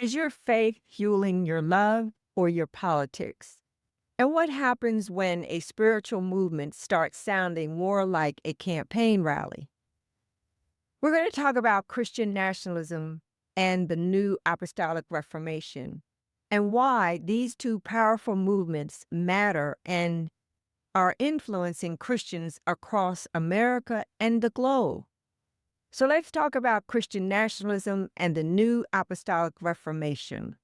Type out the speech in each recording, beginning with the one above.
Is your faith fueling your love or your politics? And what happens when a spiritual movement starts sounding more like a campaign rally? We're going to talk about Christian nationalism and the New Apostolic Reformation and why these two powerful movements matter and are influencing Christians across America and the globe. So let's talk about Christian nationalism and the New Apostolic Reformation.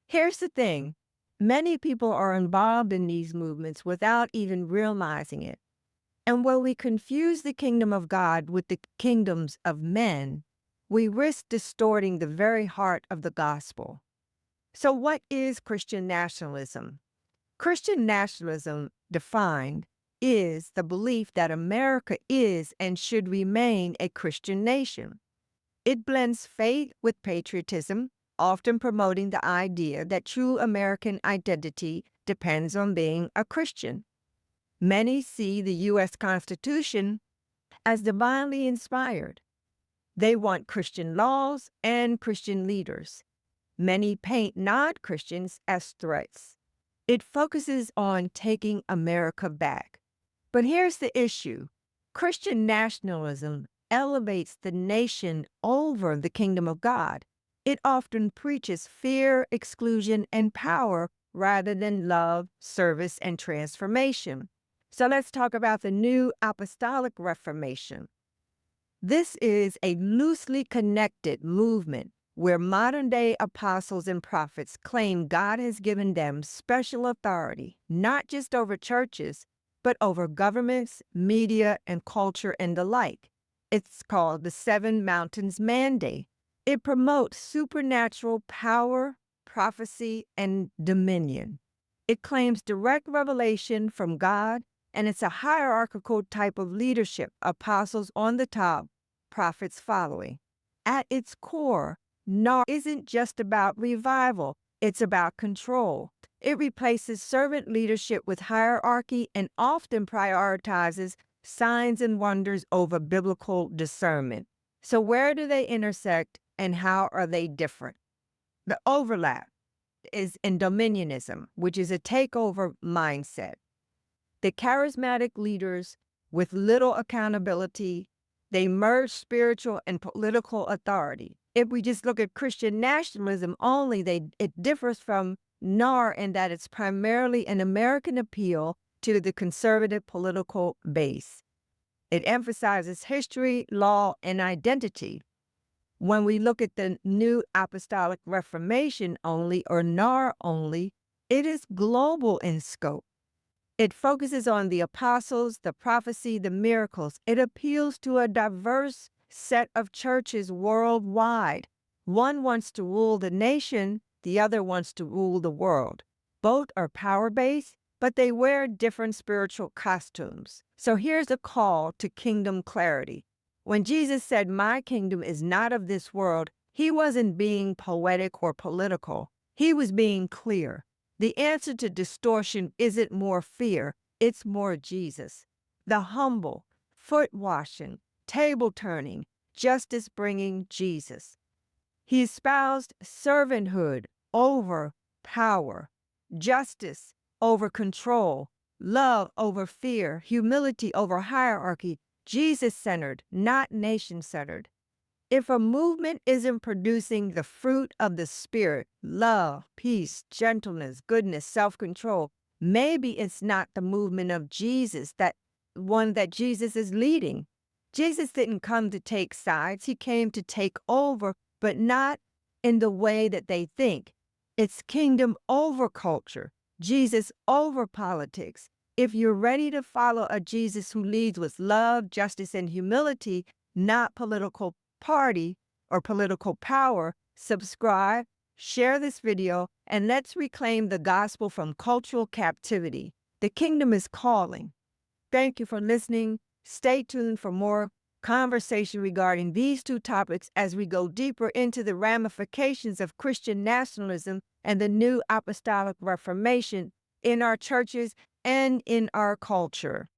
Here's the thing. Many people are involved in these movements without even realizing it. And when we confuse the kingdom of God with the kingdoms of men, we risk distorting the very heart of the gospel. So what is Christian nationalism? Christian nationalism, defined, is the belief that America is and should remain a Christian nation. It blends faith with patriotism, often promoting the idea that true American identity depends on being a Christian. Many see the U.S. Constitution as divinely inspired. They want Christian laws and Christian leaders. Many paint non-Christians as threats. It focuses on taking America back. But here's the issue. Christian nationalism elevates the nation over the kingdom of God. It often preaches fear, exclusion, and power rather than love, service, and transformation. So let's talk about the New Apostolic Reformation. This is a loosely connected movement where modern-day apostles and prophets claim God has given them special authority, not just over churches, but over governments, media, and culture and the like. It's called the Seven Mountains Mandate. It promotes supernatural power, prophecy, and dominion. It claims direct revelation from God, and it's a hierarchical type of leadership, apostles on the top, prophets following. At its core, NAR isn't just about revival, it's about control. It replaces servant leadership with hierarchy and often prioritizes signs and wonders over biblical discernment. So where do they intersect and how are they different? The overlap is in dominionism, which is a takeover mindset. The charismatic leaders with little accountability, they merge spiritual and political authority. If we just look at Christian nationalism only, it differs from NAR in that it's primarily an American appeal to the conservative political base. It emphasizes history, law, and identity. When we look at the New Apostolic Reformation only, or NAR only, it is global in scope. It focuses on the apostles, the prophecy, the miracles. It appeals to a diverse set of churches worldwide. One wants to rule the nation, the other wants to rule the world. Both are power-based, but they wear different spiritual costumes. So here's a call to kingdom clarity. When Jesus said, "My kingdom is not of this world," he wasn't being poetic or political. He was being clear. The answer to distortion isn't more fear, it's more Jesus. The humble, foot washing, table turning, justice bringing Jesus. He espoused servanthood over power, justice over control, love over fear, humility over hierarchy, Jesus-centered, not nation-centered. If a movement isn't producing the fruit of the Spirit, love, peace, gentleness, goodness, self-control, maybe it's not the movement of Jesus, that one that Jesus is leading. Jesus didn't come to take sides. He came to take over, but not in the way that they think. It's kingdom over culture, Jesus over politics. If you're ready to follow a Jesus who leads with love, justice, and humility, not political party or political power, subscribe, share this video, and let's reclaim the gospel from cultural captivity. The kingdom is calling. Thank you for listening. Stay tuned for more conversation regarding these two topics as we go deeper into the ramifications of Christian nationalism and the New Apostolic Reformation in our churches and in our culture.